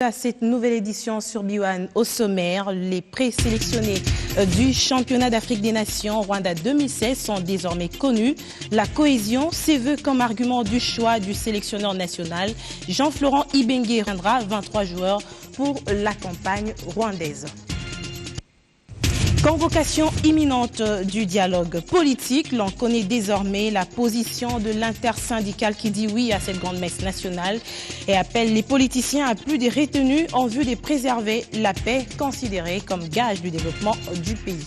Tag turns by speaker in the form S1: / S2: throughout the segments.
S1: À cette nouvelle édition sur B1 au sommaire, les présélectionnés du championnat d'Afrique des Nations Rwanda 2016 sont désormais connus. La cohésion s'éveut comme argument du choix du sélectionneur national. Jean-Florent Ibenge rendra 23 joueurs pour la campagne rwandaise. Convocation imminente du dialogue politique. L'on connaît désormais la position de l'intersyndicale qui dit oui à cette grande messe nationale et appelle les politiciens à plus de retenue en vue de préserver la paix considérée comme gage du développement du pays.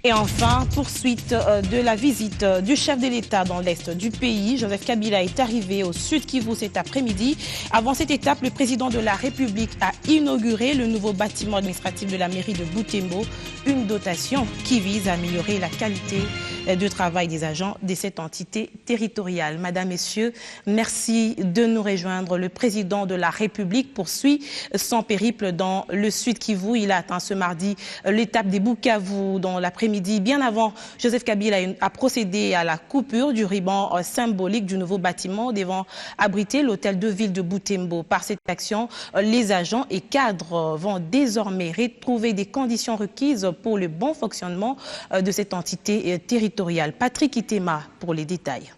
S1: Et enfin, poursuite de la visite du chef de l'État dans l'est du pays. Joseph Kabila est arrivé au Sud Kivu cet après-midi. Avant cette étape, le président de la République a inauguré le nouveau bâtiment administratif de la mairie de Butembo, une dotation qui vise à améliorer la qualité de travail des agents de cette entité territoriale. Madame, Messieurs, merci de nous rejoindre. Le président de la République poursuit son périple dans le Sud Kivu. Il a atteint ce mardi l'étape des Bukavu dans l'après-midi. Bien avant, Joseph Kabila a procédé à la coupure du ruban symbolique du nouveau bâtiment devant abriter l'hôtel de ville de Butembo. Par cette action, les agents et cadres vont désormais retrouver des conditions requises pour le bon fonctionnement de cette entité territoriale. Patrick Itema pour les détails.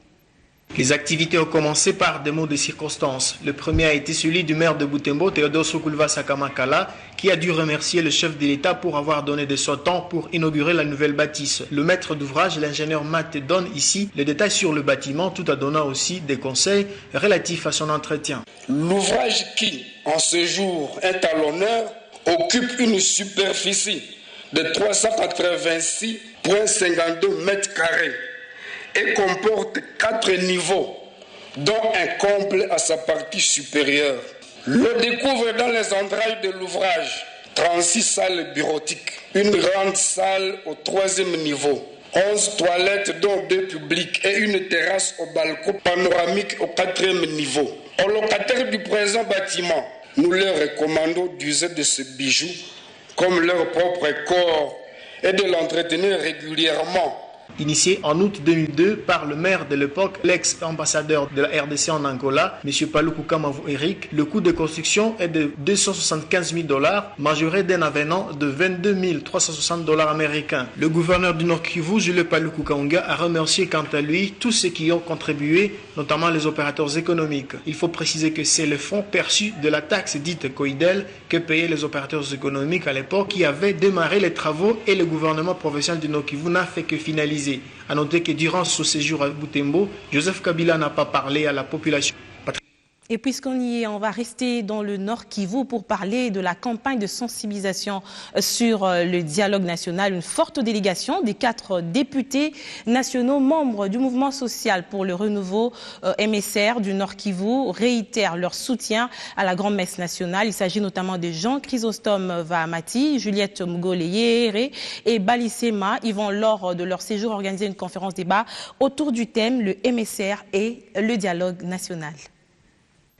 S2: Les activités ont commencé par des mots de circonstance. Le premier a été celui du maire de Butembo, Théodore Sokulva Sakamakala, qui a dû remercier le chef de l'État pour avoir donné de son temps pour inaugurer la nouvelle bâtisse. Le maître d'ouvrage, l'ingénieur Matt, donne ici les détails sur le bâtiment, tout en donnant aussi des conseils relatifs à son entretien.
S3: L'ouvrage qui, en ce jour, est à l'honneur, occupe une superficie de 386,52 mètres carrés. Et comporte 4 niveaux, dont un comble à sa partie supérieure. Le découvre dans les entrailles de l'ouvrage 36 salles bureautiques, une grande salle au 3e niveau, 11 toilettes dont 2 publiques et une terrasse au balcon panoramique au 4e niveau. Aux locataires du présent bâtiment, nous leur recommandons d'user de ce bijou comme leur propre corps et de l'entretenir régulièrement.
S2: Initié en août 2002 par le maire de l'époque, l'ex-ambassadeur de la RDC en Angola, M. Paluku Kamavu Eric, le coût de construction est de $275 000, majoré d'un avenant de $22 360 américains. Le gouverneur du Nord Kivu, Jules Paluku Kaunga, a remercié quant à lui tous ceux qui ont contribué, notamment les opérateurs économiques. Il faut préciser que c'est le fonds perçu de la taxe dite Coidel que payaient les opérateurs économiques à l'époque qui avaient démarré les travaux et le gouvernement provincial du Nord Kivu n'a fait que finaliser. A noter que durant ce séjour à Butembo, Joseph Kabila n'a pas parlé à la population.
S1: Et puisqu'on y est, on va rester dans le Nord Kivu pour parler de la campagne de sensibilisation sur le dialogue national. Une forte délégation des 4 députés nationaux membres du mouvement social pour le renouveau MSR du Nord Kivu réitèrent leur soutien à la grande messe nationale. Il s'agit notamment de Jean Chrysostome Vahamati, Juliette Mugoleyere et Balisema. Ils vont lors de leur séjour organiser une conférence débat autour du thème le MSR et le dialogue national.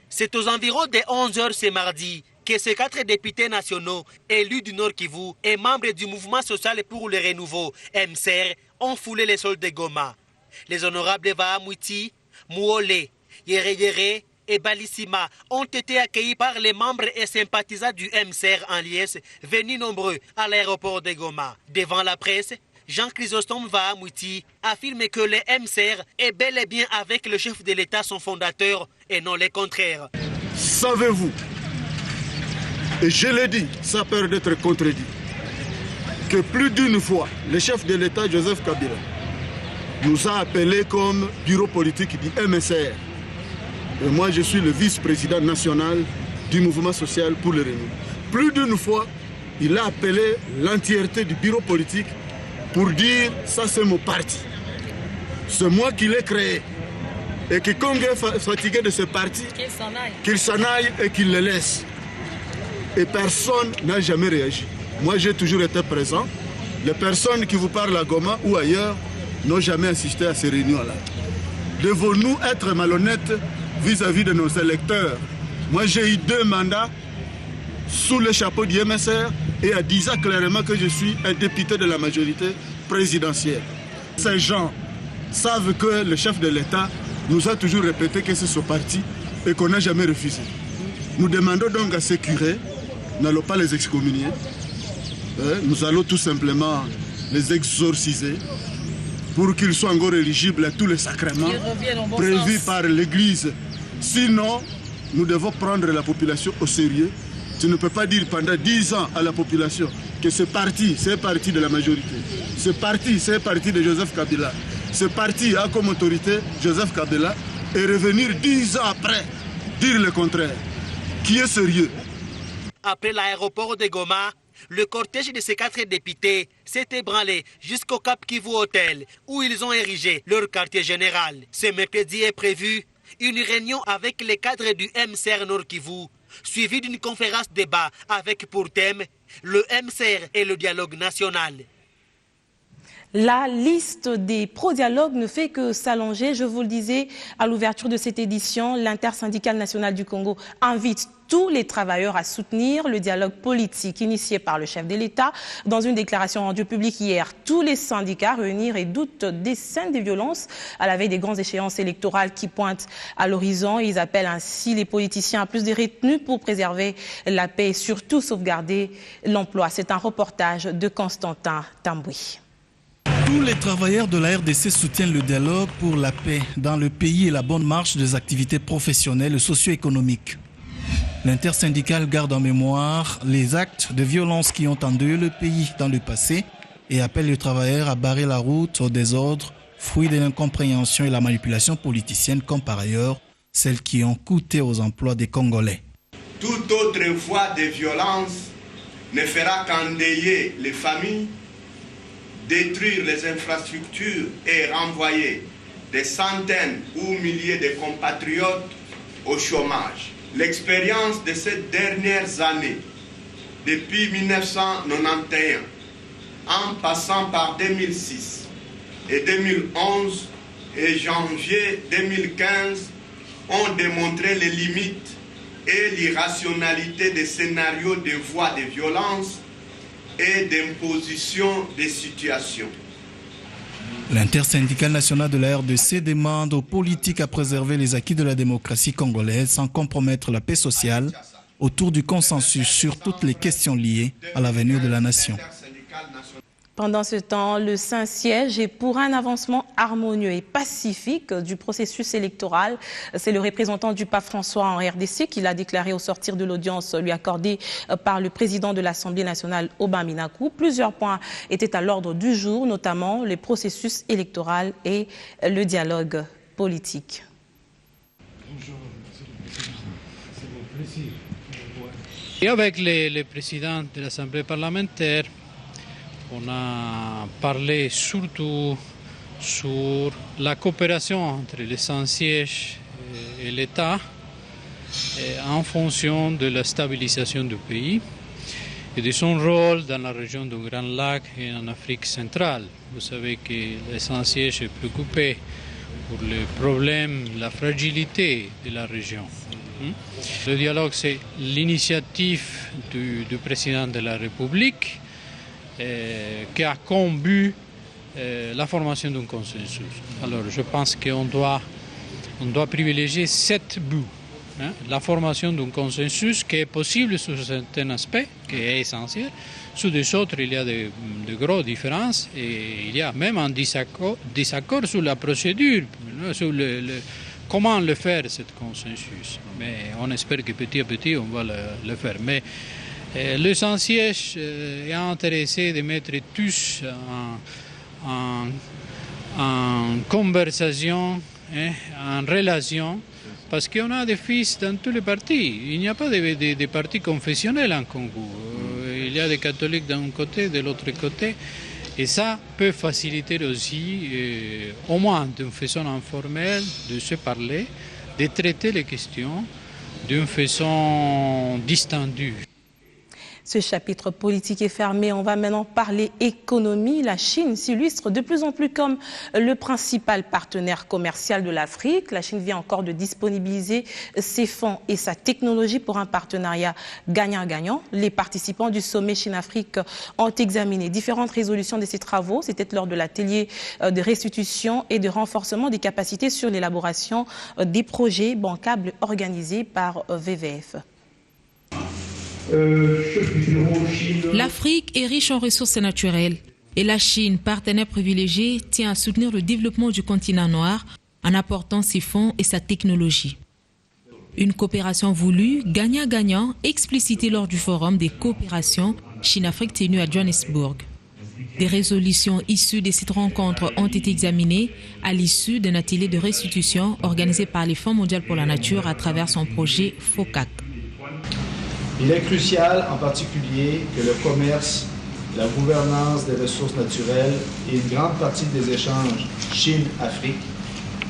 S4: C'est aux environs de 11h ce mardi que ces 4 députés nationaux élus du Nord Kivu et membres du mouvement social pour le renouveau MSR ont foulé les sols de Goma. Les honorables Vahamouti, Mouole, Yere et Balisima ont été accueillis par les membres et sympathisants du MSR en liesse venus nombreux à l'aéroport de Goma. Devant la presse, Jean Chrysostome Vahamouti affirme que le MSR est bel et bien avec le chef de l'État, son fondateur, et non le contraire.
S5: Savez-vous, et je l'ai dit, ça peur d'être contredit, que plus d'une fois, le chef de l'État, Joseph Kabila, nous a appelés comme bureau politique du MSR. Et moi, je suis le vice-président national du mouvement social pour le renouveau. Plus d'une fois, il a appelé l'entièreté du bureau politique pour dire ça c'est mon parti. C'est moi qui l'ai créé. Et que Congo est fatigué de ce parti, qu'il s'en aille et qu'il le laisse. Et personne n'a jamais réagi. Moi j'ai toujours été présent. Les personnes qui vous parlent à Goma ou ailleurs n'ont jamais assisté à ces réunions-là. Devons-nous être malhonnêtes vis-à-vis de nos électeurs? Moi j'ai eu 2 mandats sous le chapeau du MSR et en disant clairement que je suis un député de la majorité présidentielle. Ces gens savent que le chef de l'État nous a toujours répété que c'est son parti et qu'on n'a jamais refusé. Nous demandons donc à ces curés, n'allons pas les excommunier, nous allons tout simplement les exorciser pour qu'ils soient encore éligibles à tous les sacrements prévus par l'Église. Sinon, nous devons prendre la population au sérieux. Tu ne peux pas dire pendant 10 ans à la population que c'est parti de la majorité. C'est parti de Joseph Kabila. Ce parti a comme autorité Joseph Kabila et revenir 10 ans après dire le contraire. Qui est sérieux?
S4: Après l'aéroport de Goma, le cortège de ces 4 députés s'est ébranlé jusqu'au Cap Kivu Hotel où ils ont érigé leur quartier général. Ce mercredi est prévu une réunion avec les cadres du MCR Nord Kivu, suivie d'une conférence débat avec pour thème le MCR et le dialogue national.
S1: La liste des pro-dialogues ne fait que s'allonger. Je vous le disais à l'ouverture de cette édition, l'intersyndicale nationale du Congo invite tous les travailleurs à soutenir le dialogue politique initié par le chef de l'État. Dans une déclaration rendue publique hier, tous les syndicats réunis redoutent des scènes de violence à la veille des grandes échéances électorales qui pointent à l'horizon. Ils appellent ainsi les politiciens à plus de retenue pour préserver la paix et surtout sauvegarder l'emploi. C'est un reportage de Constantin Tamboui.
S6: Tous les travailleurs de la RDC soutiennent le dialogue pour la paix dans le pays et la bonne marche des activités professionnelles et socio-économiques. L'intersyndicale garde en mémoire les actes de violence qui ont endeuillé le pays dans le passé et appelle les travailleurs à barrer la route au désordre, fruit de l'incompréhension et la manipulation politicienne, comme par ailleurs celles qui ont coûté aux emplois des Congolais.
S7: Toute autre voie de violence ne fera qu'endeuiller les familles, détruire les infrastructures et renvoyer des centaines ou milliers de compatriotes au chômage. L'expérience de ces dernières années, depuis 1991, en passant par 2006 et 2011 et janvier 2015, ont démontré les limites et l'irrationalité des scénarios de voies de violence et d'imposition des situations.
S6: L'intersyndicale nationale de la RDC demande aux politiques à préserver les acquis de la démocratie congolaise sans compromettre la paix sociale autour du consensus sur toutes les questions liées à l'avenir de la nation.
S1: Pendant ce temps, le Saint-Siège est pour un avancement harmonieux et pacifique du processus électoral. C'est le représentant du pape François en RDC qui l'a déclaré au sortir de l'audience lui accordée par le président de l'Assemblée nationale, Aubin Minakou. Plusieurs points étaient à l'ordre du jour, notamment le processus électoral et le dialogue politique.
S8: Et avec le président de l'Assemblée parlementaire, on a parlé surtout sur la coopération entre le Saint-Siège et l'État en fonction de la stabilisation du pays et de son rôle dans la région du Grand Lac et en Afrique centrale. Vous savez que le Saint-Siège est préoccupé pour les problèmes, la fragilité de la région. Le dialogue, c'est l'initiative du président de la République qui a comme but la formation d'un consensus. Alors je pense qu'on doit privilégier 7 buts. La formation d'un consensus qui est possible sur certains aspects, qui est essentiel. Sur des autres, il y a de grosses différences et il y a même un désaccord sur la procédure, sur comment le faire, ce consensus. Mais on espère que petit à petit, on va le faire. Mais le Saint-Siège est intéressé de mettre tous en conversation, en relation, parce qu'on a des fils dans tous les partis. Il n'y a pas de partis confessionnels en Congo. Il y a des catholiques d'un côté, de l'autre côté. Et ça peut faciliter aussi, au moins d'une façon informelle, de se parler, de traiter les questions d'une façon distendue.
S1: Ce chapitre politique est fermé. On va maintenant parler économie. La Chine s'illustre de plus en plus comme le principal partenaire commercial de l'Afrique. La Chine vient encore de disponibiliser ses fonds et sa technologie pour un partenariat gagnant-gagnant. Les participants du sommet Chine-Afrique ont examiné différentes résolutions de ces travaux. C'était lors de l'atelier de restitution et de renforcement des capacités sur l'élaboration des projets bancables organisés par VVF.
S9: L'Afrique est riche en ressources naturelles et la Chine, partenaire privilégié, tient à soutenir le développement du continent noir en apportant ses fonds et sa technologie. Une coopération voulue, gagnant-gagnant, explicitée lors du forum des coopérations Chine-Afrique tenu à Johannesburg. Des résolutions issues de cette rencontre ont été examinées à l'issue d'un atelier de restitution organisé par les Fonds mondiaux pour la nature à travers son projet FOCAC.
S10: Il est crucial en particulier que le commerce, la gouvernance des ressources naturelles et une grande partie des échanges Chine-Afrique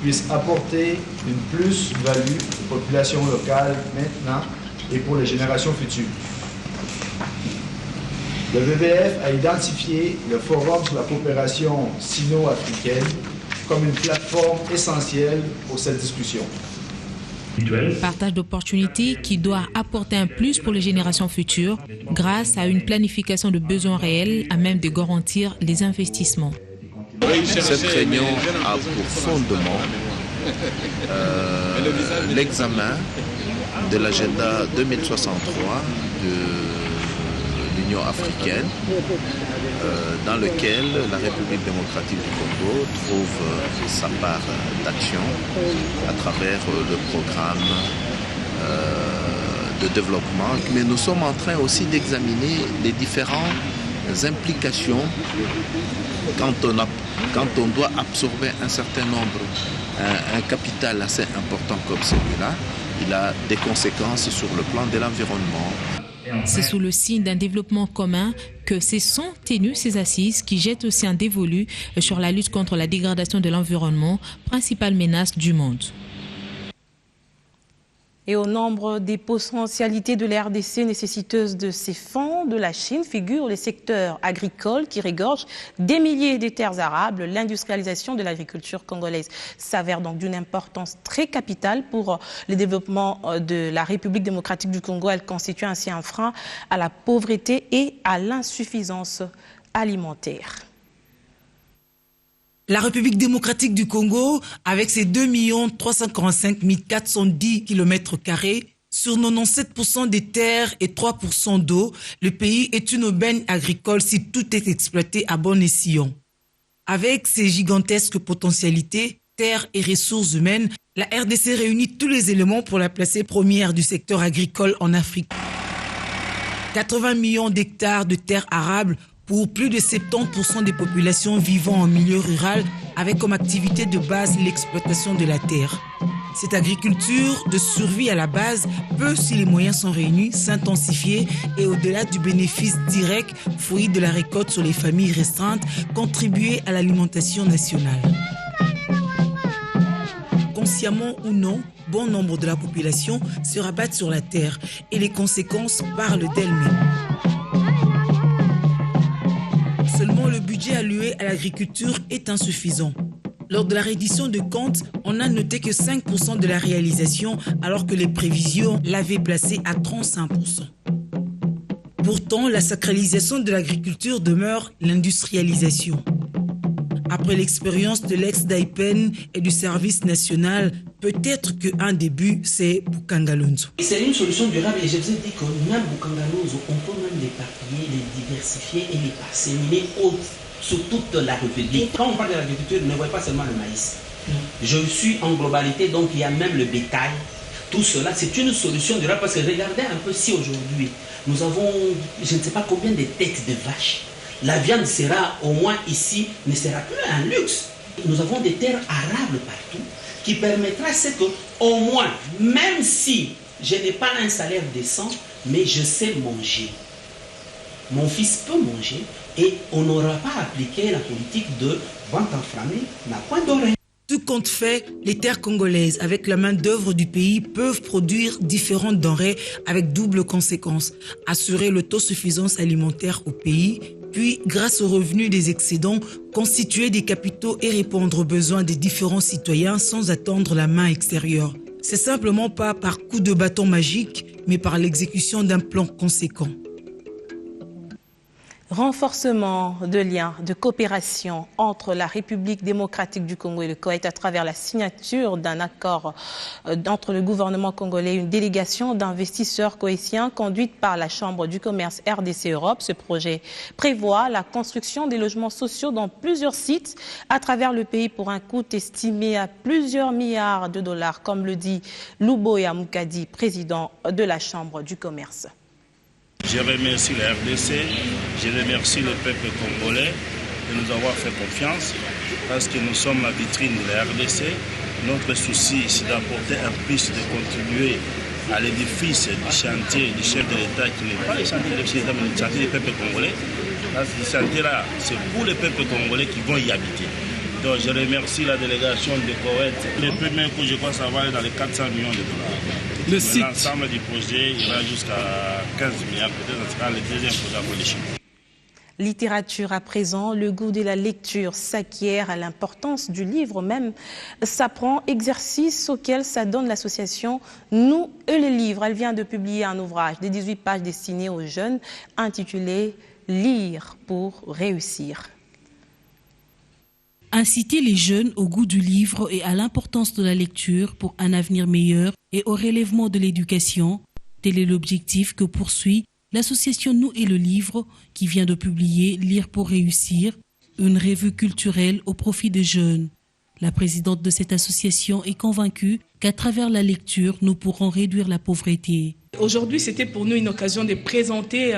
S10: puissent apporter une plus-value aux populations locales maintenant et pour les générations futures. Le WWF a identifié le Forum sur la coopération sino-africaine comme une plateforme essentielle pour cette discussion.
S9: Partage d'opportunités qui doit apporter un plus pour les générations futures grâce à une planification de besoins réels à même de garantir les investissements.
S11: Cette réunion a pour fondement l'examen de l'agenda 2063 de l'Union africaine, dans lequel la République démocratique du Congo trouve sa part d'action à travers le programme de développement. Mais nous sommes en train aussi d'examiner les différentes implications quand on doit absorber un certain nombre, un capital assez important comme celui-là. Il a des conséquences sur le plan de l'environnement.
S9: C'est sous le signe d'un développement commun que se sont tenues ces assises qui jettent aussi un dévolu sur la lutte contre la dégradation de l'environnement, principale menace du monde.
S1: Et au nombre des potentialités de la RDC nécessiteuses de ces fonds de la Chine figurent les secteurs agricoles qui regorgent des milliers de terres arables. L'industrialisation de l'agriculture congolaise s'avère donc d'une importance très capitale pour le développement de la République démocratique du Congo. Elle constitue ainsi un frein à la pauvreté et à l'insuffisance alimentaire.
S12: La République démocratique du Congo, avec ses 2 345 410 km², sur 97% des terres et 3% d'eau, le pays est une aubaine agricole si tout est exploité à bon escient. Avec ses gigantesques potentialités, terres et ressources humaines, la RDC réunit tous les éléments pour la placer première du secteur agricole en Afrique. 80 millions d'hectares de terres arables pour plus de 70% des populations vivant en milieu rural, avec comme activité de base l'exploitation de la terre. Cette agriculture de survie à la base peut, si les moyens sont réunis, s'intensifier et au-delà du bénéfice direct, fruit de la récolte sur les familles restreintes, contribuer à l'alimentation nationale. Consciemment ou non, bon nombre de la population se rabattent sur la terre et les conséquences parlent d'elles-mêmes. Seulement, le budget alloué à l'agriculture est insuffisant. Lors de la reddition de comptes, on a noté que 5% de la réalisation, alors que les prévisions l'avaient placé à 35%. Pourtant, la sacralisation de l'agriculture demeure l'industrialisation. Après l'expérience de l'ex-DAIPEN et du service national, peut-être qu'un début, c'est Bukangalonzo.
S13: C'est une solution durable et je vous ai dit que même Bukangalonzo, on peut même l'éparpiller, les diversifier et les disséminer sur toute la République. Quand on parle de l'agriculture, ne voyez pas seulement le maïs. Je suis en globalité, donc il y a même le bétail. Tout cela, c'est une solution durable parce que regardez un peu si aujourd'hui, nous avons, je ne sais pas combien de têtes de vaches. La viande sera, au moins ici, ne sera plus un luxe. Nous avons des terres arables partout qui permettra que, au moins, même si je n'ai pas un salaire décent, mais je sais manger. Mon fils peut manger et on n'aura pas appliqué la politique de vente enflammée n'a point d'oreille.
S12: Tout compte fait, les terres congolaises, avec la main-d'œuvre du pays, peuvent produire différentes denrées avec double conséquence. Assurer l'autosuffisance alimentaire au pays, puis, grâce aux revenus des excédents, constituer des capitaux et répondre aux besoins des différents citoyens sans attendre la main extérieure. C'est simplement pas par coup de bâton magique, mais par l'exécution d'un plan conséquent.
S1: Renforcement de liens de coopération entre la République démocratique du Congo et le Koweït à travers la signature d'un accord entre le gouvernement congolais et une délégation d'investisseurs koweïtiens conduite par la Chambre du commerce RDC Europe. Ce projet prévoit la construction des logements sociaux dans plusieurs sites à travers le pays pour un coût estimé à plusieurs milliards de dollars, comme le dit Louboya Moukadi, président de la Chambre du commerce.
S14: Je remercie la RDC, je remercie le peuple congolais de nous avoir fait confiance parce que nous sommes la vitrine de la RDC. Notre souci, c'est d'apporter un plus, de contribuer à l'édifice du chantier du chef de l'État qui n'est pas le chantier du chef de l'État, mais le chantier du peuple congolais. Ce chantier-là, c'est pour les peuples congolais qui vont y habiter. Donc je remercie la délégation de Koweït. Le premier coup, je crois, ça va aller dans les 400 millions de dollars. L'ensemble du projet ira jusqu'à 15 milliards, peut-être ce sera le deuxième projet après les Chine.
S1: Littérature à présent, le goût de la lecture s'acquiert à l'importance du livre même. S'apprend, exercice auquel s'adonne l'association Nous et les livres. Elle vient de publier un ouvrage de 18 pages destiné aux jeunes intitulé « Lire pour réussir ».
S15: Inciter les jeunes au goût du livre et à l'importance de la lecture pour un avenir meilleur et au relèvement de l'éducation, tel est l'objectif que poursuit l'association Nous et le livre qui vient de publier Lire pour réussir, une revue culturelle au profit des jeunes. La présidente de cette association est convaincue qu'à travers la lecture, nous pourrons réduire la pauvreté.
S16: Aujourd'hui, c'était pour nous une occasion de présenter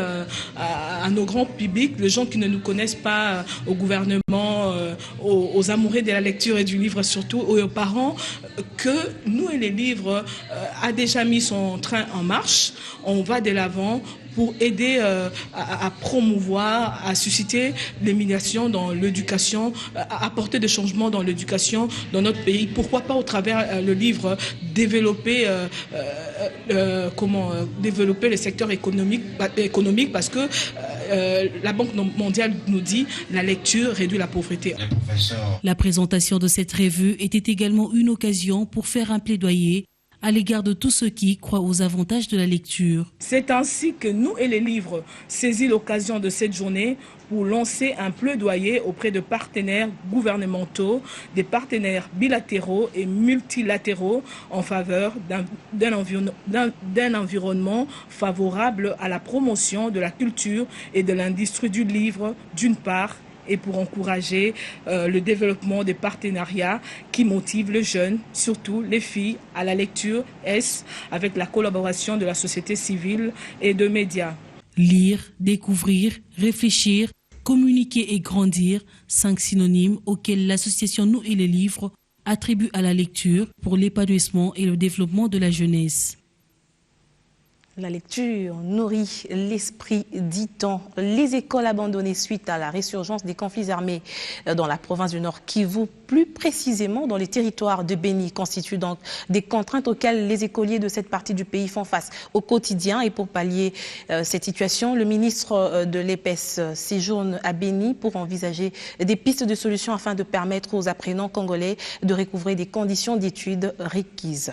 S16: à nos grands publics, les gens qui ne nous connaissent pas, au gouvernement, aux amoureux de la lecture et du livre surtout, aux parents, que Nous et les livres a déjà mis son train en marche. On va de l'avant pour aider à promouvoir, à susciter l'émulation dans l'éducation, à apporter des changements dans l'éducation dans notre pays. Pourquoi pas au travers le livre développer développer le secteur économique parce que la Banque mondiale nous dit la lecture réduit la pauvreté.
S15: La présentation de cette revue était également une occasion pour faire un plaidoyer à l'égard de tous ceux qui croient aux avantages de la lecture.
S16: C'est ainsi que Nous et les livres saisit l'occasion de cette journée pour lancer un plaidoyer auprès de partenaires gouvernementaux, des partenaires bilatéraux et multilatéraux en faveur d'un environnement favorable à la promotion de la culture et de l'industrie du livre d'une part, et pour encourager le développement des partenariats qui motivent les jeunes, surtout les filles, à la lecture, avec la collaboration de la société civile et de médias.
S15: Lire, découvrir, réfléchir, communiquer et grandir, 5 synonymes auxquels l'association Nous et les livres attribue à la lecture pour l'épanouissement et le développement de la jeunesse.
S1: La lecture nourrit l'esprit, dit-on. Les écoles abandonnées suite à la résurgence des conflits armés dans la province du Nord Kivu, plus précisément dans les territoires de Béni, constituent donc des contraintes auxquelles les écoliers de cette partie du pays font face au quotidien. Et pour pallier cette situation, le ministre de l'EPS séjourne à Béni pour envisager des pistes de solutions afin de permettre aux apprenants congolais de recouvrer des conditions d'études requises.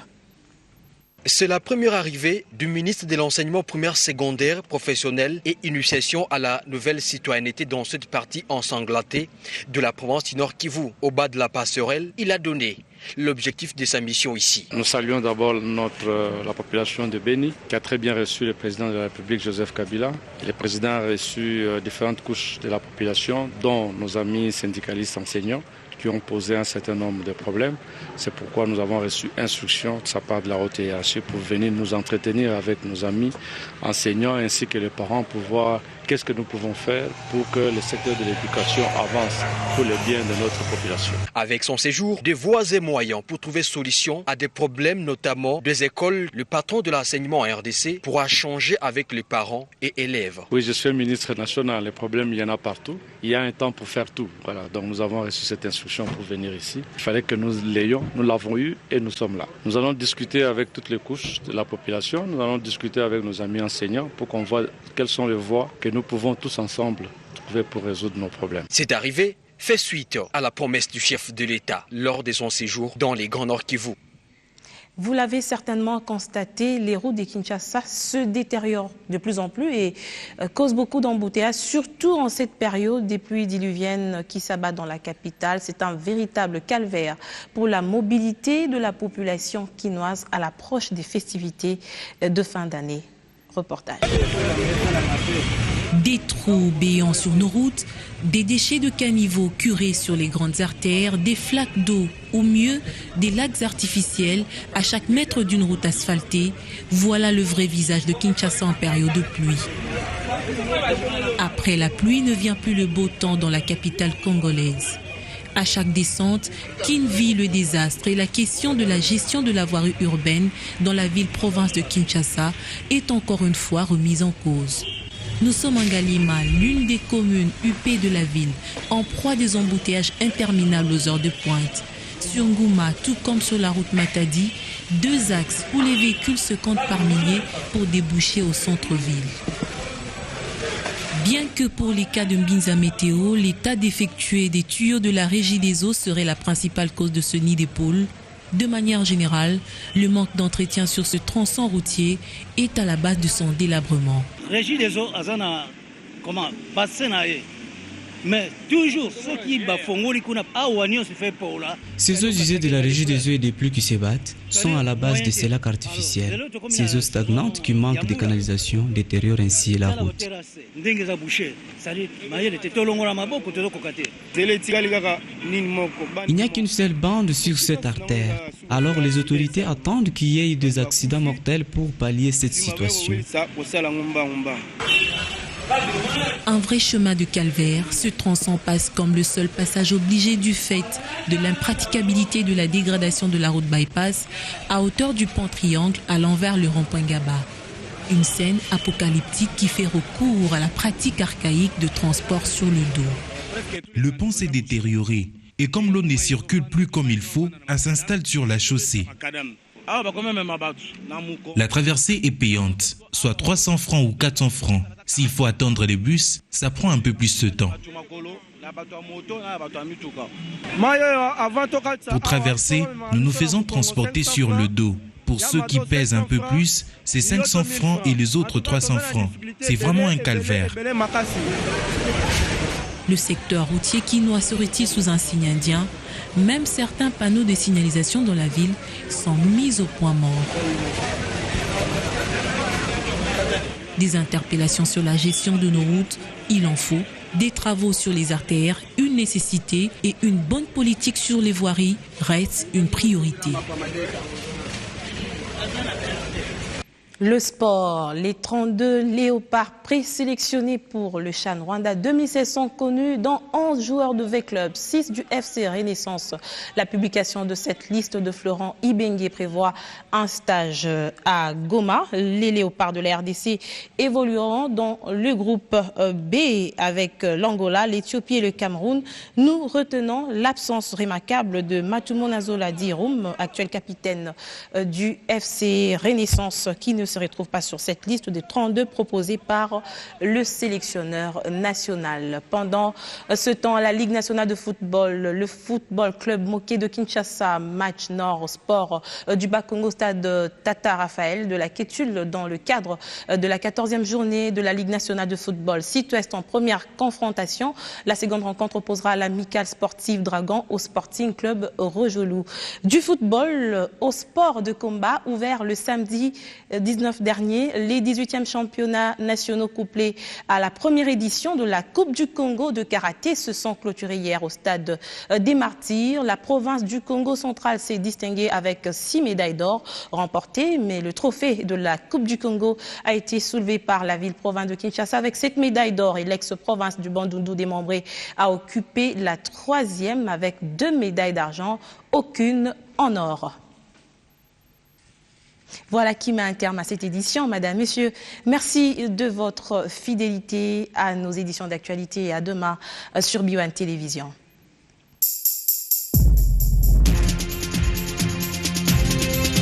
S17: C'est la première arrivée du ministre de l'enseignement primaire, secondaire, professionnel et initiation à la nouvelle citoyenneté dans cette partie ensanglantée de la province du Nord Kivu. Au bas de la passerelle, il a donné l'objectif de sa mission ici.
S18: Nous saluons d'abord la population de Béni qui a très bien reçu le président de la République, Joseph Kabila. Le président a reçu différentes couches de la population, dont nos amis syndicalistes enseignants, qui ont posé un certain nombre de problèmes. C'est pourquoi nous avons reçu instruction de sa part de la haute hiérarchie pour venir nous entretenir avec nos amis enseignants ainsi que les parents pour voir qu'est-ce que nous pouvons faire pour que le secteur de l'éducation avance pour le bien de notre population.
S17: Avec son séjour, des voies et moyens pour trouver solution à des problèmes, notamment des écoles, le patron de l'enseignement en RDC pourra changer avec les parents et élèves.
S18: Oui, je suis ministre national. Les problèmes, il y en a partout. Il y a un temps pour faire tout. Voilà. Donc nous avons reçu cette instruction pour venir ici. Il fallait que nous l'ayons. Nous l'avons eu et nous sommes là. Nous allons discuter avec toutes les couches de la population. Nous allons discuter avec nos amis enseignants pour qu'on voit quelles sont les voies que nous pouvons tous ensemble trouver pour résoudre nos problèmes.
S17: Cette arrivée fait suite à la promesse du chef de l'État lors de son séjour dans les Grands Nord Kivu.
S1: Vous l'avez certainement constaté, les routes de Kinshasa se détériorent de plus en plus et causent beaucoup d'embouteillages, surtout en cette période des pluies diluviennes qui s'abattent dans la capitale. C'est un véritable calvaire pour la mobilité de la population quinoise à l'approche des festivités de fin d'année. Reportage.
S15: Des trous béants sur nos routes, des déchets de caniveaux curés sur les grandes artères, des flaques d'eau, ou mieux, des lacs artificiels à chaque mètre d'une route asphaltée. Voilà le vrai visage de Kinshasa en période de pluie. Après la pluie ne vient plus le beau temps dans la capitale congolaise. À chaque descente, Kin vit le désastre et la question de la gestion de la voirie urbaine dans la ville-province de Kinshasa est encore une fois remise en cause. Nous sommes en Galima, l'une des communes huppées de la ville, en proie à des embouteillages interminables aux heures de pointe. Sur Ngouma, tout comme sur la route Matadi, 2 axes où les véhicules se comptent par milliers pour déboucher au centre-ville. Bien que pour les cas de Mbinza Météo, l'état défectueux des tuyaux de la régie des eaux serait la principale cause de ce nid d'épaule, de manière générale, le manque d'entretien sur ce tronçon routier est à la base de son délabrement.
S19: Régie des eaux, comment mais toujours ceux qui
S20: ces eaux usées de la régie des eaux et des pluies qui se battent sont à la base de ces lacs artificiels. Ces eaux stagnantes qui manquent de canalisation détériorent ainsi la route. Il n'y a qu'une seule bande sur cette artère. Alors les autorités attendent qu'il y ait des accidents mortels pour pallier cette situation.
S15: Un vrai chemin de calvaire, ce tronçon passe comme le seul passage obligé du fait de l'impraticabilité de la dégradation de la route bypass à hauteur du pont Triangle allant vers le rond-point Gaba. Une scène apocalyptique qui fait recours à la pratique archaïque de transport sur le dos.
S21: Le pont s'est détérioré et comme l'eau ne circule plus comme il faut, elle s'installe sur la chaussée. La traversée est payante, soit 300 francs ou 400 francs. S'il faut attendre les bus, ça prend un peu plus de temps. Pour traverser, nous nous faisons transporter sur le dos. Pour ceux qui pèsent un peu plus, c'est 500 francs et les autres 300 francs. C'est vraiment un calvaire.
S15: Le secteur routier quinois serait-il sous un signe indien? Même certains panneaux de signalisation dans la ville sont mis au point mort. Des interpellations sur la gestion de nos routes, il en faut. Des travaux sur les artères, une nécessité et une bonne politique sur les voiries restent une priorité.
S1: Le sport, les 32 léopards présélectionnés pour le CHAN Rwanda 2016 sont connus dans 11 joueurs de V-Club, 6 du FC Renaissance. La publication de cette liste de Florent Ibengue prévoit un stage à Goma. Les léopards de la RDC évolueront dans le groupe B avec l'Angola, l'Éthiopie et le Cameroun. Nous retenons l'absence remarquable de Matumo Nazola Diroum, actuel capitaine du FC Renaissance, qui ne se retrouve pas sur cette liste des 32 proposés par le sélectionneur national. Pendant ce temps, la Ligue nationale de football, le Football Club Moké de Kinshasa, match Nord Sport du Bas-Congo, stade Tata Raphaël de la Kétule, dans le cadre de la 14e journée de la Ligue nationale de football. Sud-Ouest en première confrontation. La seconde rencontre opposera l'Amicale sportive Dragon au Sporting Club Rejolou. Du football au sport de combat, ouvert le samedi 19 dernier, les 18e championnats nationaux couplés à la première édition de la Coupe du Congo de karaté se sont clôturés hier au stade des Martyrs. La province du Congo central s'est distinguée avec 6 médailles d'or remportées, mais le trophée de la Coupe du Congo a été soulevé par la ville-province de Kinshasa avec 7 médailles d'or et l'ex-province du Bandundu démembrée a occupé la 3e avec 2 médailles d'argent, aucune en or. Voilà qui met un terme à cette édition. Madame, Monsieur, merci de votre fidélité à nos éditions d'actualité et à demain sur BioOne Télévision.